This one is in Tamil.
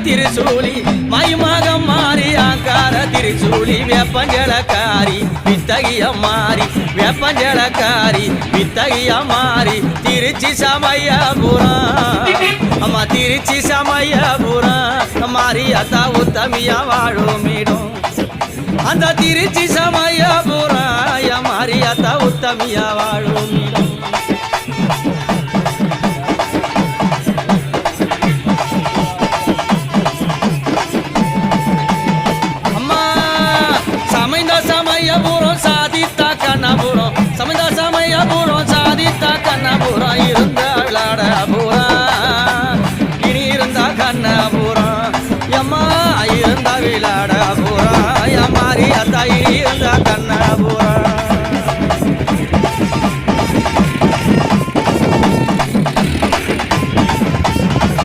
திருசூலி மைமகம் மாறி ஆங்கார திருசூலி வேப்பஞ்சலக்காரி வித்தகிய மாறி வேப்பஞ்சலக்காரி வித்தகிய மாறி திருச்சி சமயபுரம் அம்மா திருச்சி சமயபுரம் மாரியாத்தா உத்தமியா வாழுமிடும் அந்த திருச்சி சமயபுரம் மாரியாத்தா உத்தமியா வாழுமிடும்